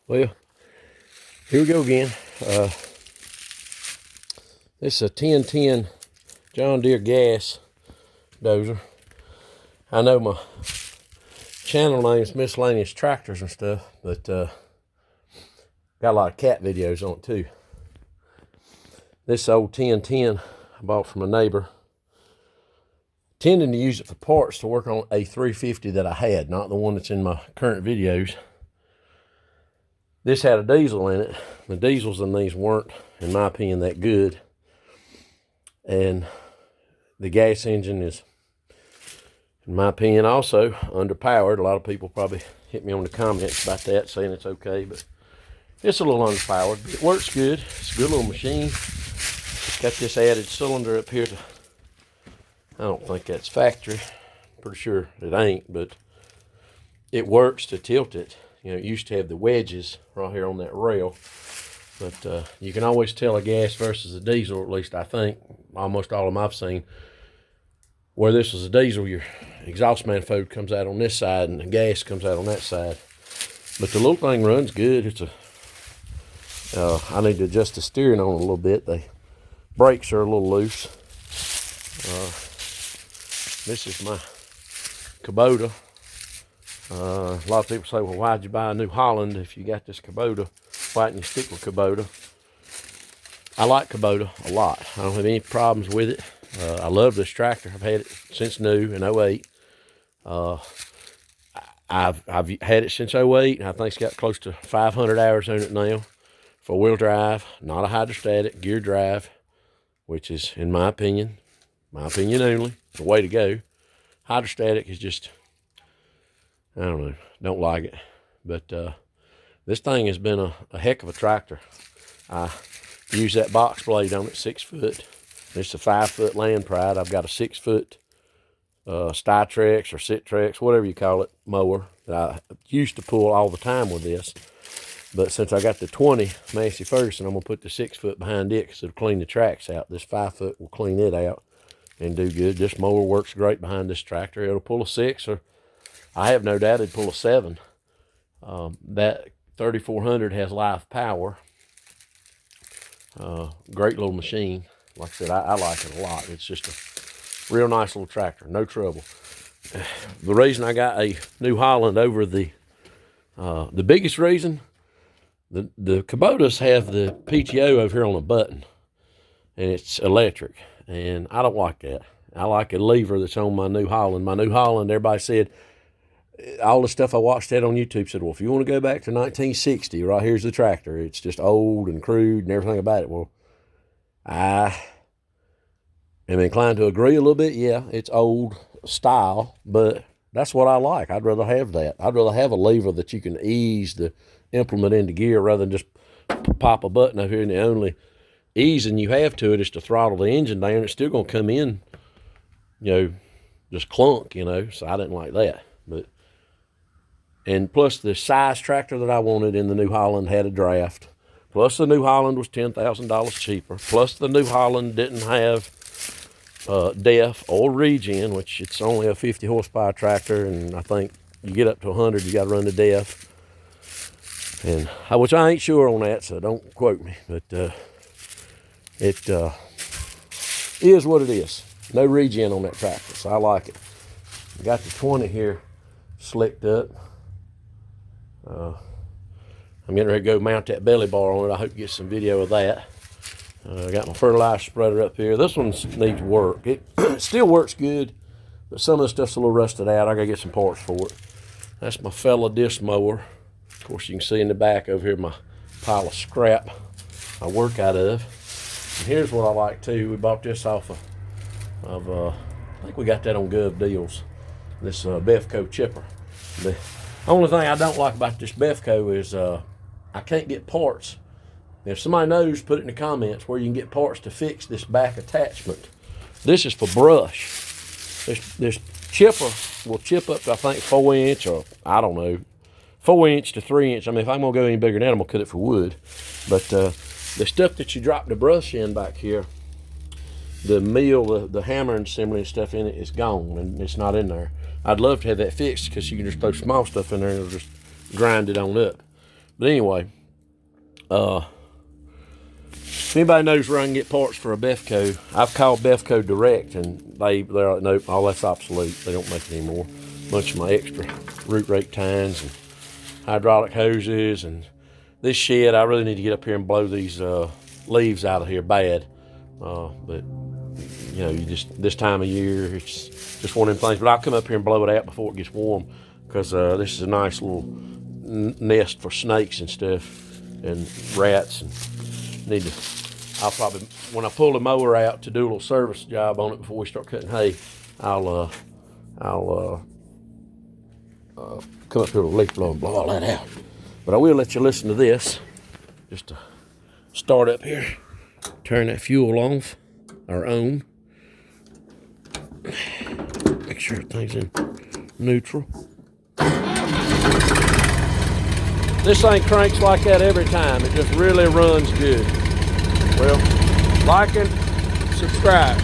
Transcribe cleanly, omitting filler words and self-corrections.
Well, here we go again. This is a 1010 John Deere gas dozer. I know my channel name is Miscellaneous Tractors and stuff, but got a lot of cat videos on it too. This old 1010 I bought from a neighbor. Tending to use it for parts to work on a 350 that I had, not the one that's in my current videos. This had a diesel in it. The diesels in these weren't, in my opinion, that good. And the gas engine is, in my opinion, also underpowered. A lot of people probably hit me on the comments about that, saying it's okay, but it's a little underpowered. But it works good. It's a good little machine. It's got this added cylinder up here. I don't think that's factory. I'm pretty sure it ain't, but it works to tilt it. You know, it used to have the wedges right here on that rail, but you can always tell a gas versus a diesel, or at least I think, almost all of them I've seen. Where this was a diesel, your exhaust manifold comes out on this side and the gas comes out on that side. But the little thing runs good. It's I need to adjust the steering on it a little bit. The brakes are a little loose. This is my Kubota. A lot of people say, well, why'd you buy a New Holland if you got this Kubota? Why didn't you stick with Kubota? I like Kubota a lot. I don't have any problems with it. I love this tractor. I've had it since new in 08. I've had it since 08. And I think it's got close to 500 hours on it now. Four-wheel drive, not a hydrostatic, gear drive, which is, in my opinion only, the way to go. Hydrostatic is just, I don't know, don't like it. But this thing has been a heck of a tractor. I use that box blade on it, 6 foot. It's a 5 foot Land Pride. I've got a 6 foot Stytrex or Sitrex, whatever you call it, mower that I used to pull all the time with this. But since I got the 20 Massey Ferguson, I'm going to put the 6 foot behind it because it'll clean the tracks out. This 5 foot will clean it out and do good. This mower works great behind this tractor. It'll pull a 6, or I have no doubt it'd pull a 7. That 3400 has live power. Great little machine. Like I said, I like it a lot. It's just a real nice little tractor, no trouble. The reason I got a New Holland over the biggest reason, the Kubotas have the PTO over here on a button, and it's electric, and I don't like that. I like a lever that's on my New Holland. My New Holland, everybody said, all the stuff I watched that on YouTube said, well, if you want to go back to 1960, right here's the tractor. It's just old and crude and everything about it. Well, I am inclined to agree a little bit. Yeah, it's old style, but that's what I like. I'd rather have that. I'd rather have a lever that you can ease the implement into gear rather than just pop a button over here, and the only easing you have to it is to throttle the engine down. It's still going to come in, just clunk, so I didn't like that. And plus the size tractor that I wanted in the New Holland had a draft. Plus the New Holland was $10,000 cheaper. Plus the New Holland didn't have DEF or regen, which it's only a 50 horsepower tractor, and I think you get up to 100, you got to run the DEF. And which I ain't sure on that, so don't quote me. But it is what it is. No regen on that tractor, so I like it. I got the 20 here slicked up. I'm getting ready to go mount that belly bar on it. I hope you get some video of that. I got my fertilizer spreader up here. This one needs work. It still works good, but some of the stuff's a little rusted out. I gotta get some parts for it. That's my fella disc mower. Of course, you can see in the back over here my pile of scrap I work out of. And here's what I like too. We bought this off of I think we got that on Gov Deals. This Bevco chipper. The only thing I don't like about this Bevco is I can't get parts. If somebody knows, put it in the comments where you can get parts to fix this back attachment. This is for brush. This chipper will chip up to, I think, 4 inch, or I don't know, 4 inch to 3 inch. I mean, if I'm gonna go any bigger than that, I'm gonna cut it for wood. But the stuff that you drop the brush in back here, the mill, the hammer and assembly and stuff in it is gone, and it's not in there. I'd love to have that fixed because you can just throw small stuff in there and it'll just grind it on up. But anyway, if anybody knows where I can get parts for a Befco, I've called Befco direct, and they're like, nope, all that's obsolete. They don't make it anymore. Bunch of my extra root rake tines and hydraulic hoses, and this shed, I really need to get up here and blow these leaves out of here bad. But you know, you just, this time of year, it's just one of them things. But I'll come up here and blow it out before it gets warm, because this is a nice little nest for snakes and stuff, and rats, and need to, I'll probably, when I pull the mower out to do a little service job on it before we start cutting hay, I'll come up here with a leaf blower and blow all that out. But I will let you listen to this, just to start up here, turn that fuel off, our own. Make sure everything's in neutral. This thing cranks like that every time. It just really runs good. Well, like and subscribe.